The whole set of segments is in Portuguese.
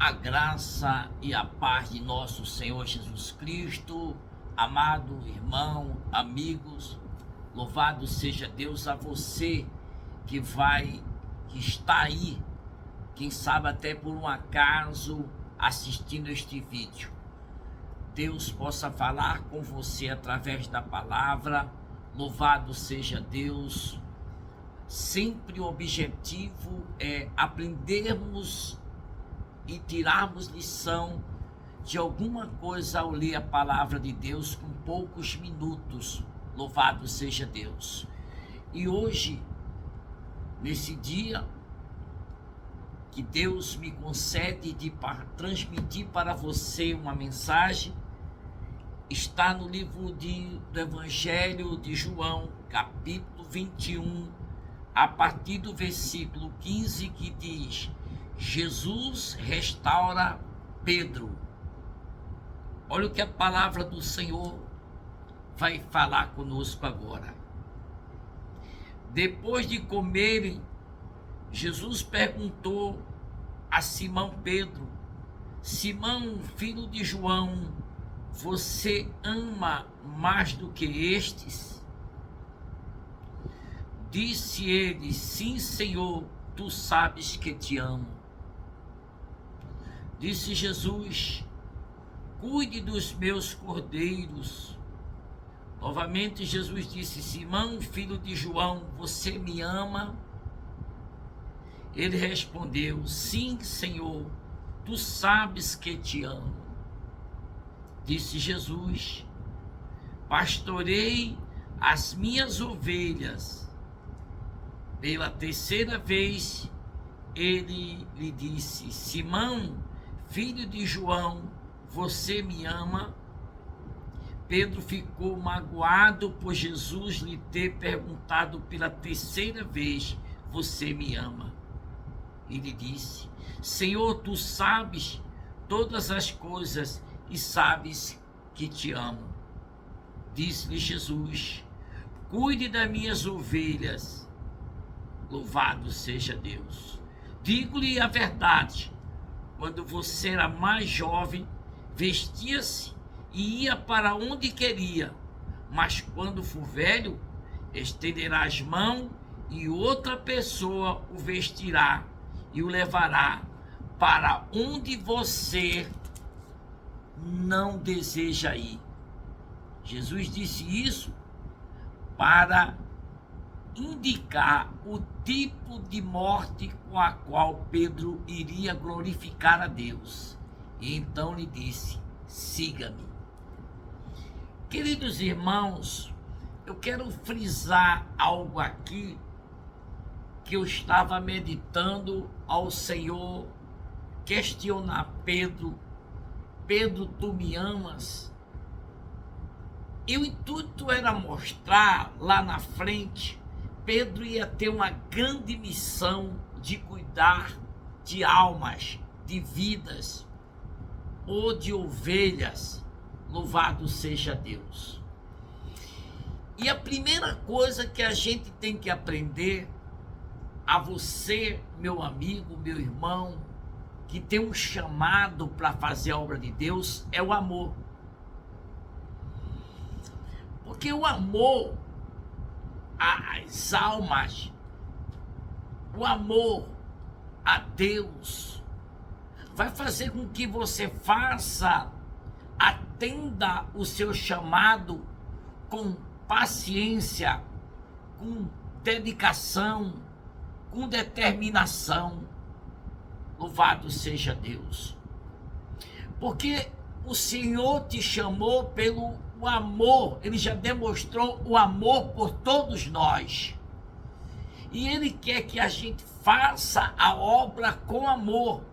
A graça e a paz de nosso Senhor Jesus Cristo, amado irmão, amigos, louvado seja Deus a você que está aí, quem sabe até por um acaso, assistindo este vídeo. Deus possa falar com você através da palavra, louvado seja Deus. Sempre o objetivo é aprendermos e tirarmos lição de alguma coisa ao ler a palavra de Deus com poucos minutos, louvado seja Deus. E hoje, nesse dia que Deus me concede de transmitir para você uma mensagem, está no livro do Evangelho de João, capítulo 21, a partir do versículo 15, que diz: Jesus restaura Pedro. Olha o que a palavra do Senhor vai falar conosco agora. Depois de comerem, Jesus perguntou a Simão Pedro: Simão, filho de João, você ama mais do que estes? Disse ele: sim, Senhor, tu sabes que te amo. Disse Jesus: cuide dos meus cordeiros. Novamente Jesus disse: Simão, filho de João, você me ama? Ele respondeu: sim, Senhor, tu sabes que te amo. Disse Jesus: pastorei as minhas ovelhas. Pela terceira vez ele lhe disse: Simão, filho de João, você me ama? Pedro ficou magoado por Jesus lhe ter perguntado pela terceira vez: você me ama? Ele disse: Senhor, tu sabes todas as coisas e sabes que te amo. Disse-lhe Jesus: cuide das minhas ovelhas. Louvado seja Deus. Digo-lhe a verdade: quando você era mais jovem, vestia-se e ia para onde queria, mas quando for velho, estenderá as mãos e outra pessoa o vestirá e o levará para onde você não deseja ir. Jesus disse isso para indicar o tipo de morte com a qual Pedro iria glorificar a Deus. E então lhe disse: siga-me. Queridos irmãos, eu quero frisar algo aqui que eu estava meditando ao Senhor, questionar Pedro: Pedro, tu me amas? E o intuito era mostrar lá na frente, Pedro ia ter uma grande missão de cuidar de almas, de vidas ou de ovelhas. Louvado seja Deus. E a primeira coisa que a gente tem que aprender, a você, meu amigo, meu irmão, que tem um chamado para fazer a obra de Deus, é o amor. Porque o amor às almas, o amor a Deus, vai fazer com que você atenda o seu chamado com paciência, com dedicação, com determinação. Louvado seja Deus. Porque o Senhor te chamou pelo amor, Ele já demonstrou o amor por todos nós. E Ele quer que a gente faça a obra com amor.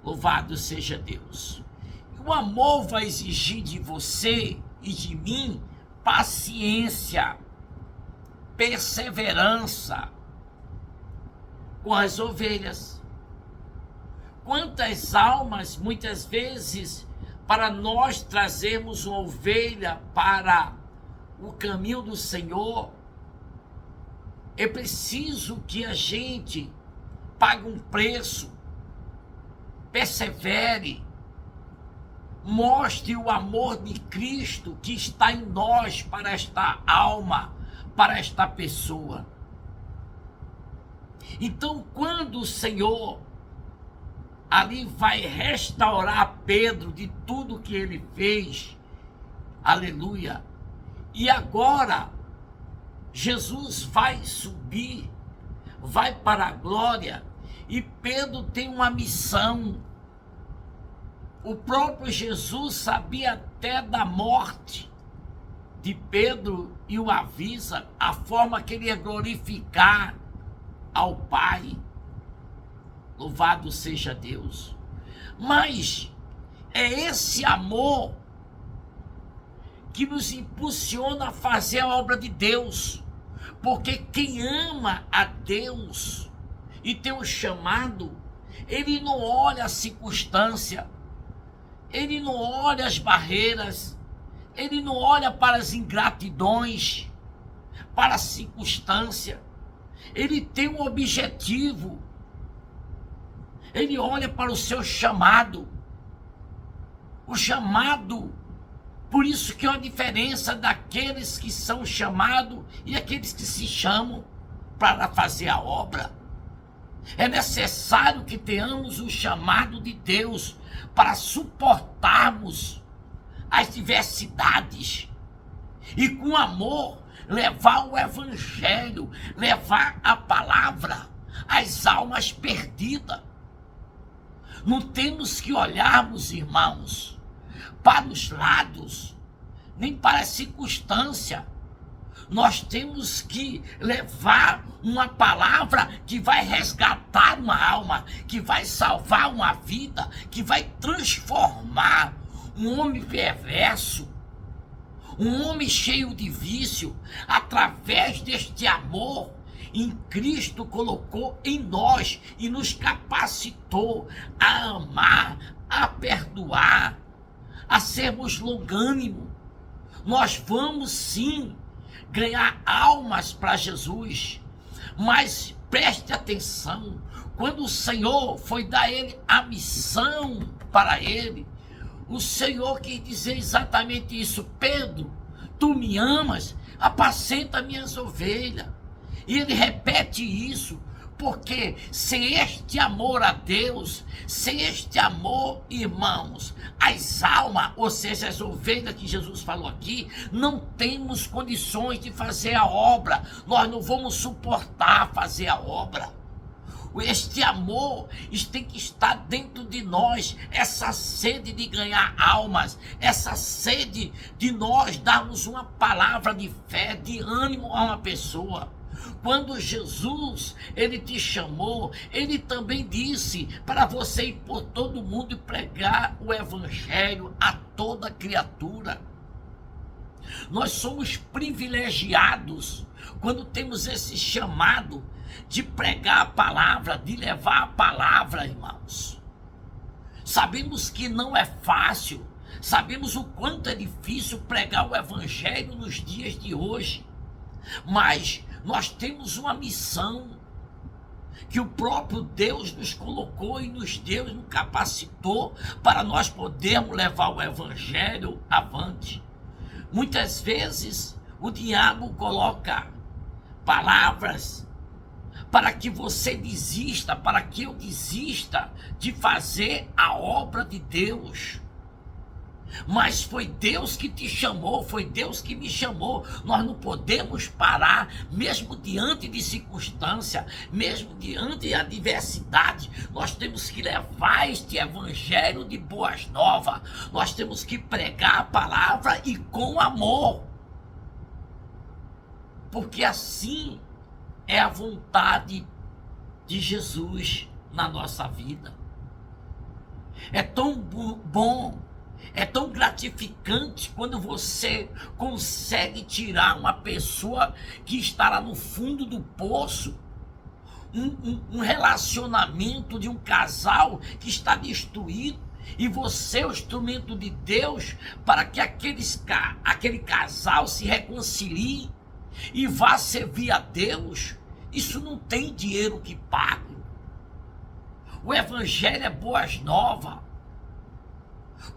Louvado seja Deus. E o amor vai exigir de você e de mim paciência, perseverança com as ovelhas. Quantas almas, muitas vezes, para nós trazermos uma ovelha para o caminho do Senhor, é preciso que a gente pague um preço. persevere, mostre o amor de Cristo que está em nós para esta alma, para esta pessoa. Então, quando o Senhor ali vai restaurar Pedro de tudo que ele fez, aleluia, e agora Jesus vai subir, vai para a glória, e Pedro tem uma missão. O próprio Jesus sabia até da morte de Pedro e o avisa, a forma que ele ia glorificar ao Pai. Louvado seja Deus. Mas é esse amor que nos impulsiona a fazer a obra de Deus. Porque quem ama a Deus e tem um chamado, ele não olha a circunstância, ele não olha as barreiras, ele não olha para as ingratidões, para a circunstância. Ele tem um objetivo. Ele olha para o seu chamado. O chamado. Por isso que é uma diferença daqueles que são chamados e aqueles que se chamam para fazer a obra. É necessário que tenhamos o chamado de Deus para suportarmos as diversidades e com amor levar o evangelho, levar a palavra às almas perdidas. Não temos que olharmos, irmãos, para os lados, nem para a circunstância. Nós temos que levar uma palavra que vai resgatar uma alma, que vai salvar uma vida, que vai transformar um homem perverso, um homem cheio de vício, através deste amor em Cristo colocou em nós e nos capacitou a amar, a perdoar, a sermos longânimos. Nós vamos sim ganhar almas para Jesus, mas preste atenção, quando o Senhor foi dar ele a missão para ele, o Senhor quis dizer exatamente isso: Pedro, tu me amas, apacenta minhas ovelhas. E ele repete isso, porque sem este amor a Deus, sem este amor, irmãos, as almas, ou seja, as ovelhas que Jesus falou aqui, não temos condições de fazer a obra. Nós não vamos suportar fazer a obra. Este amor tem que estar dentro de nós, essa sede de ganhar almas, essa sede de nós darmos uma palavra de fé, de ânimo a uma pessoa. Quando Jesus, ele te chamou, ele também disse para você ir por todo mundo e pregar o evangelho a toda criatura. Nós somos privilegiados quando temos esse chamado de pregar a palavra, de levar a palavra, irmãos. Sabemos que não é fácil, sabemos o quanto é difícil pregar o evangelho nos dias de hoje, mas nós temos uma missão que o próprio Deus nos colocou e nos deu e nos capacitou para nós podermos levar o evangelho avante. Muitas vezes o diabo coloca palavras para que você desista, para que eu desista de fazer a obra de Deus. Mas foi Deus que te chamou, foi Deus que me chamou. Nós não podemos parar, mesmo diante de circunstância, mesmo diante da adversidade. Nós temos que levar este evangelho de boas novas. Nós temos que pregar a palavra e com amor. Porque assim é a vontade de Jesus na nossa vida. É tão bom, é tão gratificante quando você consegue tirar uma pessoa que está lá no fundo do poço, um relacionamento de um casal que está destruído, e você é o instrumento de Deus para que aquele casal se reconcilie e vá servir a Deus. Isso não tem dinheiro que pague. O evangelho é boas novas.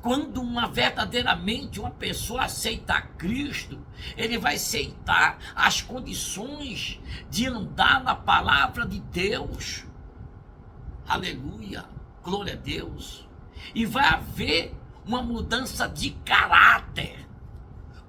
Quando verdadeiramente uma pessoa aceita a Cristo, ele vai aceitar as condições de andar na palavra de Deus. Aleluia, glória a Deus. E vai haver uma mudança de caráter.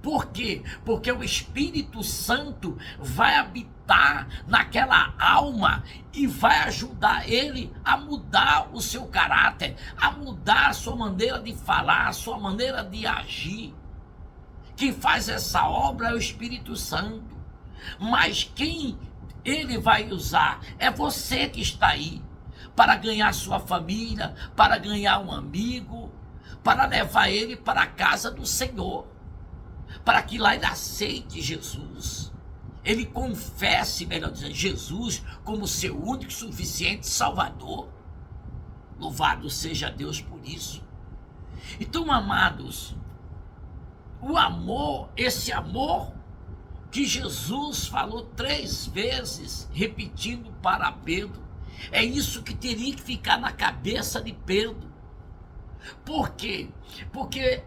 Por quê? Porque o Espírito Santo vai habitar naquela alma e vai ajudar ele a mudar o seu caráter, a mudar a sua maneira de falar, a sua maneira de agir. Quem faz essa obra é o Espírito Santo. Mas quem ele vai usar é você que está aí, para ganhar sua família, para ganhar um amigo, para levar ele para a casa do Senhor, para que lá ele aceite Jesus, ele confesse, melhor dizendo, Jesus como seu único e suficiente Salvador. Louvado seja Deus por isso. Então, amados, o amor, esse amor que Jesus falou 3 vezes, repetindo para Pedro, é isso que teria que ficar na cabeça de Pedro. Por quê? Porque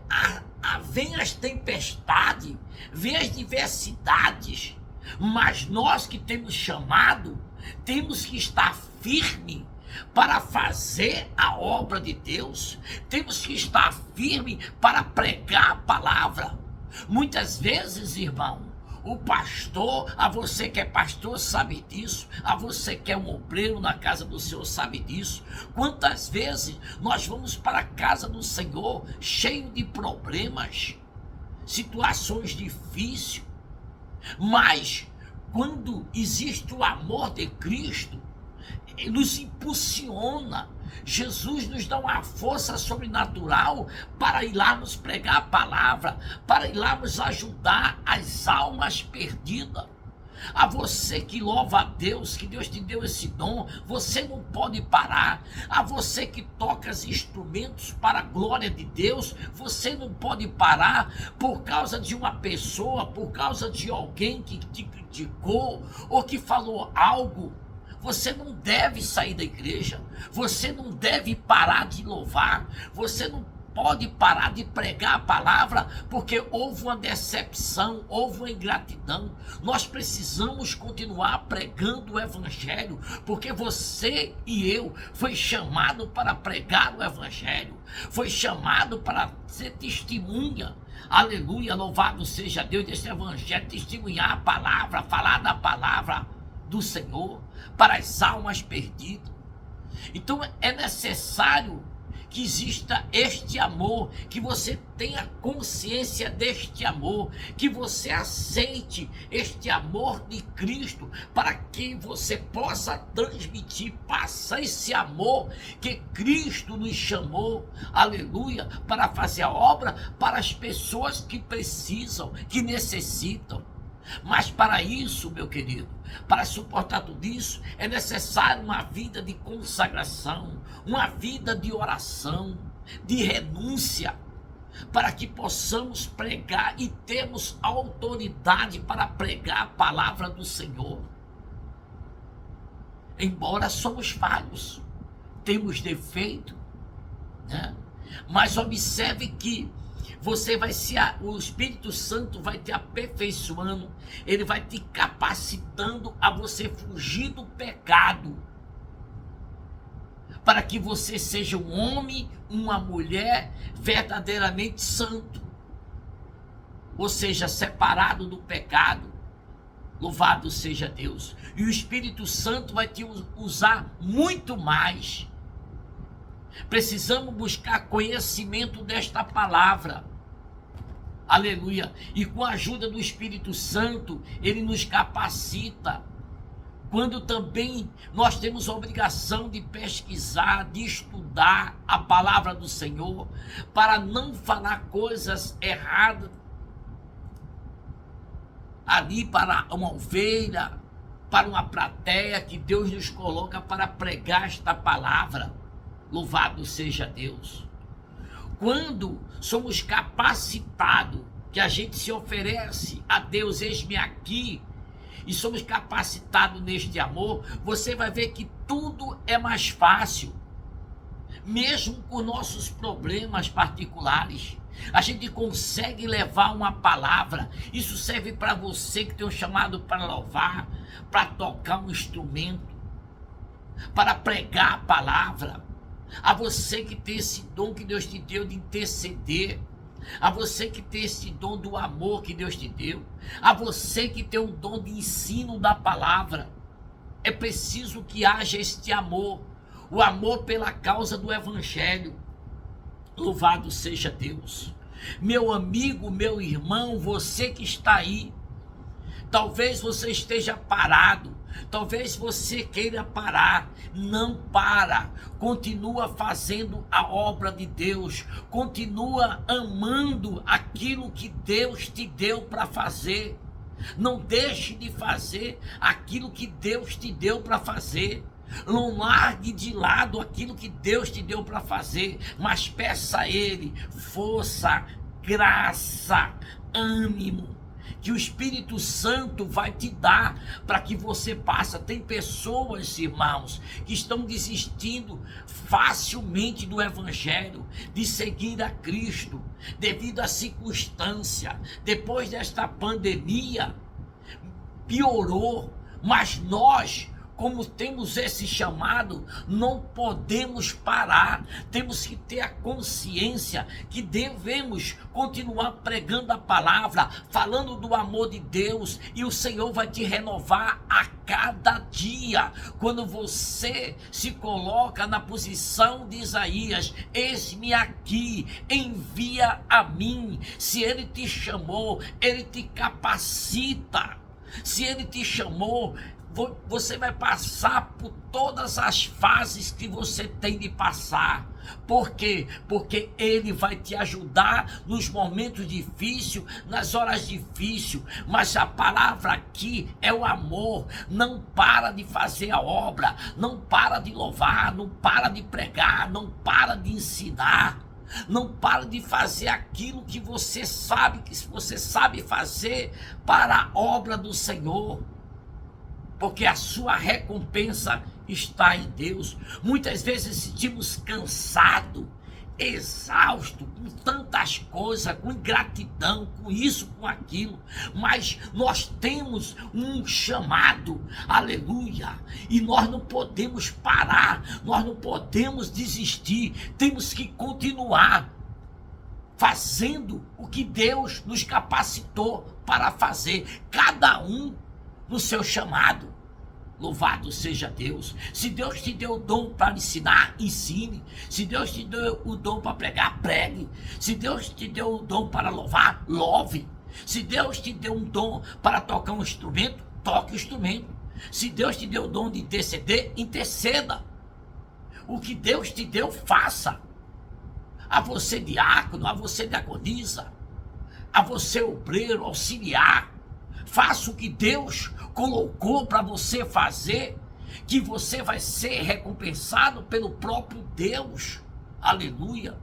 vem as tempestades, vem as diversidades, mas nós que temos chamado, temos que estar firme para fazer a obra de Deus, temos que estar firme para pregar a palavra. Muitas vezes, irmão, o pastor, a você que é pastor sabe disso, a você que é um obreiro na casa do Senhor sabe disso. Quantas vezes nós vamos para a casa do Senhor cheio de problemas, situações difíceis, mas quando existe o amor de Cristo, ele nos impulsiona. Jesus nos dá uma força sobrenatural para ir lá nos pregar a palavra, para ir lá nos ajudar as almas perdidas. A você que louva a Deus, que Deus te deu esse dom, você não pode parar. A você que toca os instrumentos para a glória de Deus, você não pode parar por causa de uma pessoa, por causa de alguém que te criticou ou que falou algo. Você não deve sair da igreja, você não deve parar de louvar, você não pode parar de pregar a palavra, porque houve uma decepção, houve uma ingratidão. Nós precisamos continuar pregando o evangelho, porque você e eu foi chamado para pregar o evangelho, foi chamado para ser testemunha. Aleluia, louvado seja Deus desse evangelho, testemunhar a palavra, falar da palavra do Senhor para as almas perdidas. Então é necessário que exista este amor, que você tenha consciência deste amor, que você aceite este amor de Cristo, para que você possa transmitir, passar esse amor que Cristo nos chamou, aleluia, para fazer a obra para as pessoas que precisam, que necessitam. Mas para isso, meu querido, para suportar tudo isso, é necessário uma vida de consagração, uma vida de oração, de renúncia, para que possamos pregar e termos autoridade para pregar a palavra do Senhor. Embora somos falhos, temos defeito, né? Mas observe que o Espírito Santo vai te aperfeiçoando, ele vai te capacitando a você fugir do pecado, para que você seja um homem, uma mulher verdadeiramente santo, ou seja, separado do pecado. Louvado seja Deus. E o Espírito Santo vai te usar muito mais. Precisamos buscar conhecimento desta palavra. Aleluia. E com a ajuda do Espírito Santo, ele nos capacita. Quando também nós temos a obrigação de pesquisar, de estudar a palavra do Senhor, para não falar coisas erradas ali para uma ovelha, para uma plateia que Deus nos coloca para pregar esta palavra. Louvado seja Deus. Quando somos capacitados, que a gente se oferece a Deus, eis-me aqui, e somos capacitados neste amor, você vai ver que tudo é mais fácil. mesmo com nossos problemas particulares, a gente consegue levar uma palavra. Isso serve para você que tem um chamado para louvar, para tocar um instrumento, para pregar a palavra. A você que tem esse dom que Deus te deu de interceder, a você que tem esse dom do amor que Deus te deu, a você que tem o dom de ensino da palavra. É preciso que haja este amor, o amor pela causa do evangelho. Louvado seja Deus. Meu amigo, meu irmão, você que está aí, talvez você esteja parado, talvez você queira parar. Não para, continua fazendo a obra de Deus, continua amando aquilo que Deus te deu para fazer. Não deixe de fazer aquilo que Deus te deu para fazer. Não largue de lado aquilo que Deus te deu para fazer, mas peça a Ele força, graça, ânimo, que o Espírito Santo vai te dar para que você passe. Tem pessoas, irmãos, que estão desistindo facilmente do Evangelho, de seguir a Cristo, devido à circunstância. Depois desta pandemia, piorou, mas nós, como temos esse chamado, não podemos parar. Temos que ter a consciência que devemos continuar pregando a palavra, falando do amor de Deus, e o Senhor vai te renovar a cada dia. Quando você se coloca na posição de Isaías: eis-me aqui, envia a mim. Se Ele te chamou, Ele te capacita. Se Ele te chamou, você vai passar por todas as fases que você tem de passar. Por quê? Porque Ele vai te ajudar nos momentos difíceis, nas horas difíceis. Mas a palavra aqui é o amor. Não para de fazer a obra, não para de louvar, não para de pregar, não para de ensinar. Não para de fazer aquilo que você sabe fazer para a obra do Senhor, porque a sua recompensa está em Deus. Muitas vezes sentimos cansado, exausto, com tantas coisas, com ingratidão, com isso, com aquilo, mas nós temos um chamado, aleluia, e nós não podemos parar, nós não podemos desistir, temos que continuar fazendo o que Deus nos capacitou para fazer, cada um no seu chamado. Louvado seja Deus. Se Deus te deu o dom para ensinar, ensine. Se Deus te deu o dom para pregar, pregue. Se Deus te deu o dom para louvar, louve. Se Deus te deu um dom para tocar um instrumento, toque o instrumento. Se Deus te deu o dom de interceder, interceda. O que Deus te deu, faça. A você diácono, a você diaconisa, a você obreiro, auxiliar, faça o que Deus colocou para você fazer, que você vai ser recompensado pelo próprio Deus. Aleluia.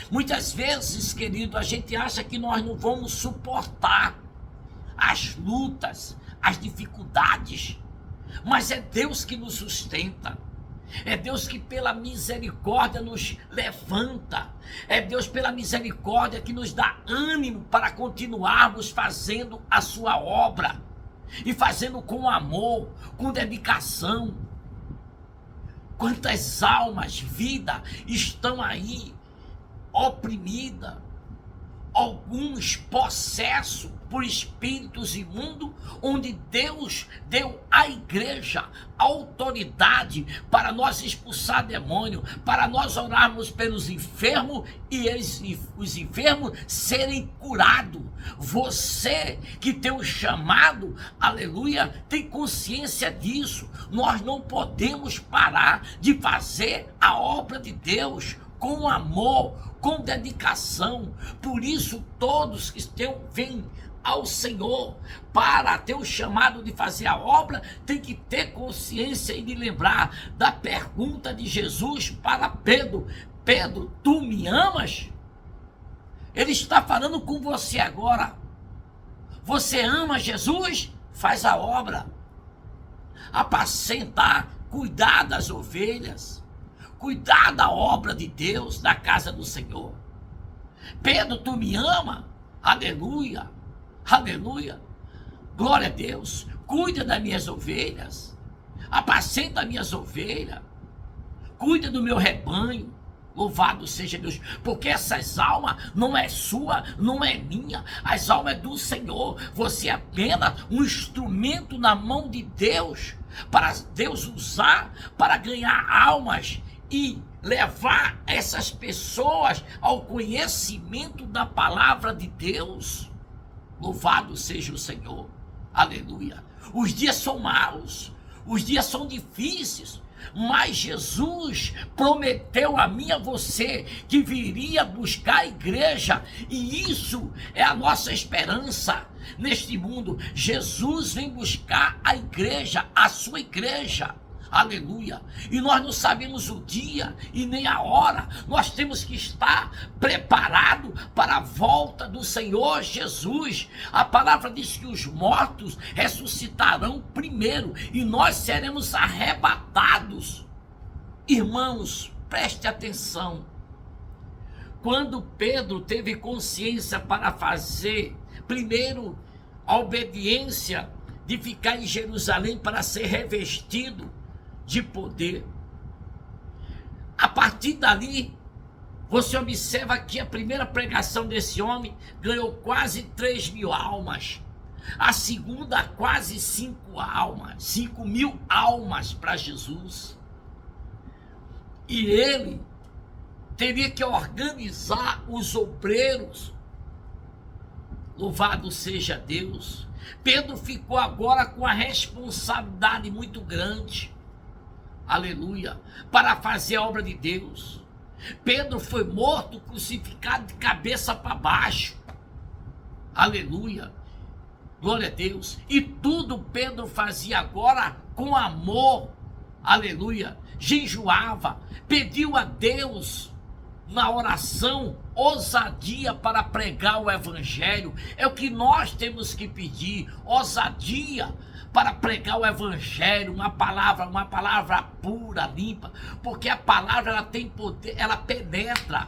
Muitas vezes, querido, a gente acha que nós não vamos suportar as lutas, as dificuldades, mas é Deus que nos sustenta. É Deus que pela misericórdia nos levanta. É Deus pela misericórdia que nos dá ânimo para continuarmos fazendo a sua obra. E fazendo com amor, com dedicação. Quantas almas, vida, estão aí oprimidas. Alguns possessos por espíritos imundos, onde Deus deu à igreja autoridade para nós expulsar demônio, para nós orarmos pelos enfermos e os enfermos serem curados. Você que tem o chamado, aleluia, tem consciência disso. Nós não podemos parar de fazer a obra de Deus com amor, com dedicação. Por isso, todos que vêm ao Senhor para ter o chamado de fazer a obra, tem que ter consciência e de lembrar da pergunta de Jesus para Pedro: Pedro, tu me amas? Ele está falando com você agora. Você ama Jesus? Faz a obra. Apacentar, cuidar das ovelhas, cuidar da obra de Deus, da casa do Senhor. Pedro, tu me ama? Aleluia, aleluia, glória a Deus. Cuida das minhas ovelhas, apacenta as minhas ovelhas, cuida do meu rebanho. Louvado seja Deus, porque essas almas não é sua, não é minha, as almas é do Senhor. Você é apenas um instrumento na mão de Deus, para Deus usar para ganhar almas e levar essas pessoas ao conhecimento da palavra de Deus. Louvado seja o Senhor, aleluia. Os dias são maus, os dias são difíceis, mas Jesus prometeu a mim e a você que viria buscar a igreja, e isso é a nossa esperança neste mundo. Jesus vem buscar a igreja, a sua igreja, aleluia. E nós não sabemos o dia e nem a hora. Nós temos que estar preparado para a volta do Senhor Jesus. A palavra diz que os mortos ressuscitarão primeiro e nós seremos arrebatados. Irmãos, preste atenção. Quando Pedro teve consciência para fazer primeiro a obediência de ficar em Jerusalém para ser revestido de poder, a partir dali, você observa que a primeira pregação desse homem ganhou quase 3.000 almas, a segunda quase 5.000 almas para Jesus, e ele teria que organizar os obreiros. Louvado seja Deus. Pedro ficou agora com a responsabilidade muito grande, aleluia, para fazer a obra de Deus. Pedro foi morto, crucificado de cabeça para baixo, aleluia, glória a Deus. E tudo Pedro fazia agora com amor, aleluia. Jejuava, pediu a Deus na oração ousadia para pregar o evangelho. É o que nós temos que pedir, ousadia para pregar o evangelho, uma palavra pura, limpa, porque a palavra ela tem poder, ela penetra,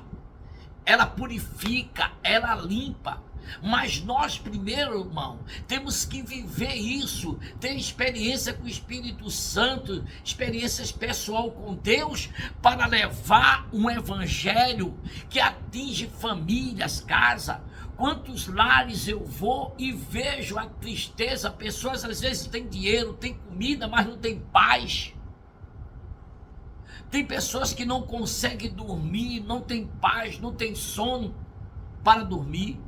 ela purifica, ela limpa. Mas nós primeiro, irmão, temos que viver isso, ter experiência com o Espírito Santo, experiências pessoal com Deus, para levar um evangelho que atinge famílias, casa. Quantos lares eu vou e vejo a tristeza, pessoas às vezes têm dinheiro, têm comida, mas não têm paz. Tem pessoas que não conseguem dormir, não têm paz, não têm sono para dormir.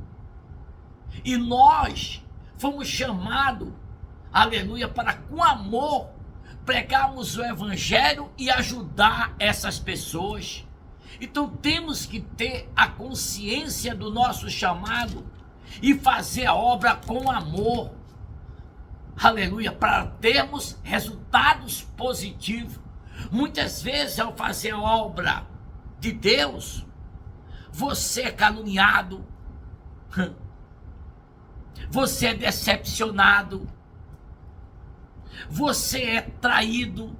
E nós fomos chamados, aleluia, para com amor pregarmos o evangelho e ajudar essas pessoas. Então temos que ter a consciência do nosso chamado e fazer a obra com amor, aleluia, para termos resultados positivos. Muitas vezes, ao fazer a obra de Deus, você é caluniado, você é decepcionado, você é traído.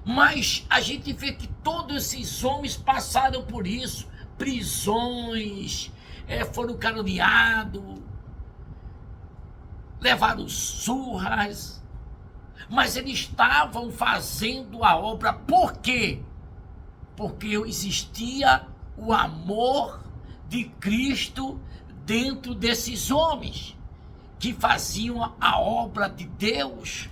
Mas a gente vê que todos esses homens passaram por isso, prisões, foram caluniados, levaram surras, mas eles estavam fazendo a obra. Por quê? Porque existia o amor de Cristo dentro desses homens que faziam a obra de Deus.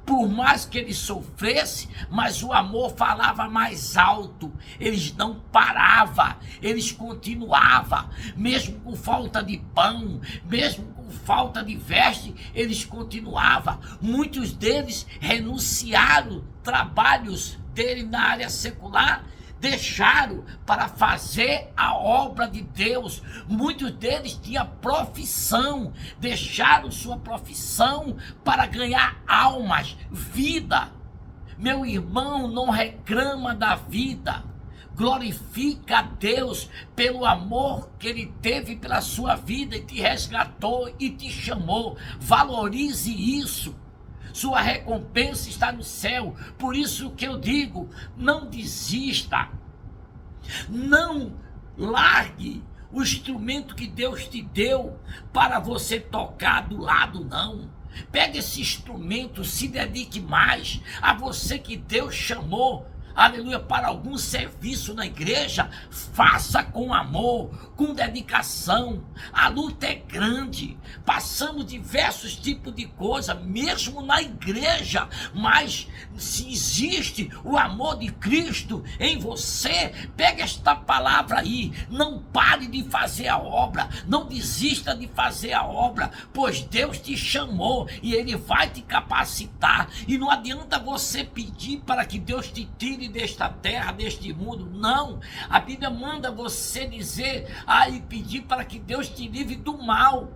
Por mais que eles sofressem, mas o amor falava mais alto. Eles não paravam, eles continuavam, mesmo com falta de pão, mesmo com falta de veste, eles continuavam. Muitos deles renunciaram trabalhos dele na área secular, deixaram para fazer a obra de Deus. Muitos deles tinham profissão, deixaram sua profissão para ganhar almas, vida. Meu irmão, não reclama da vida. Glorifica a Deus pelo amor que Ele teve pela sua vida e te resgatou e te chamou. Valorize isso. sua recompensa está no céu. Por isso que eu digo, não desista, não largue o instrumento que Deus te deu para você tocar do lado, não. Pega esse instrumento, se dedique mais a você que Deus chamou, aleluia, para algum serviço na igreja. Faça com amor, com dedicação. A luta é grande, passamos diversos tipos de coisa, mesmo na igreja, mas se existe o amor de Cristo em você, pega esta palavra aí, não pare de fazer a obra, não desista de fazer a obra, pois Deus te chamou e Ele vai te capacitar. E não adianta você pedir para que Deus te tire desta terra, deste mundo. Não, a Bíblia manda você dizer e pedir para que Deus te livre do mal,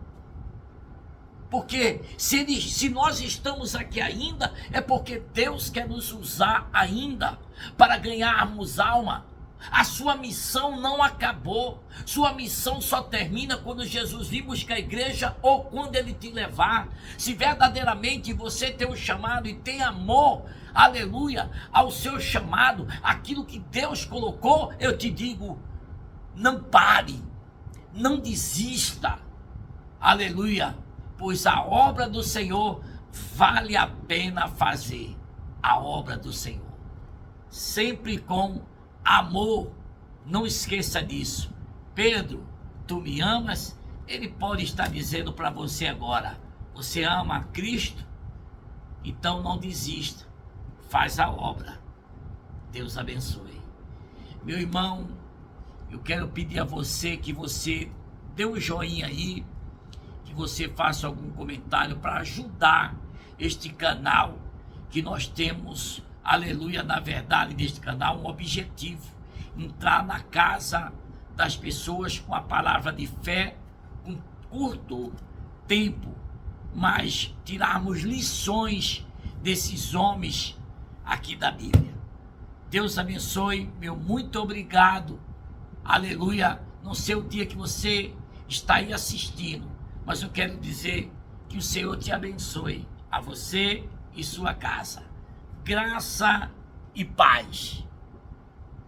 porque se nós estamos aqui ainda, é porque Deus quer nos usar ainda para ganharmos alma. A sua missão não acabou, sua missão só termina quando Jesus vir buscar a igreja ou quando Ele te levar. Se verdadeiramente você tem um chamado e tem amor, aleluia, ao seu chamado, aquilo que Deus colocou, eu te digo, não pare, não desista, aleluia, pois a obra do Senhor vale a pena fazer, a obra do Senhor, sempre com amor. Não esqueça disso. Pedro, tu me amas? Ele pode estar dizendo para você agora, você ama a Cristo? Então não desista, faz a obra. Deus abençoe. Meu irmão, eu quero pedir a você que você dê um joinha aí, que você faça algum comentário para ajudar este canal, que nós temos, aleluia, na verdade deste canal, um objetivo: entrar na casa das pessoas com a palavra de fé, com curto tempo, mas tirarmos lições desses homens aqui da Bíblia. Deus abençoe, meu muito obrigado, aleluia. Não sei o dia que você está aí assistindo, mas eu quero dizer que o Senhor te abençoe, a você e sua casa. Graça e paz.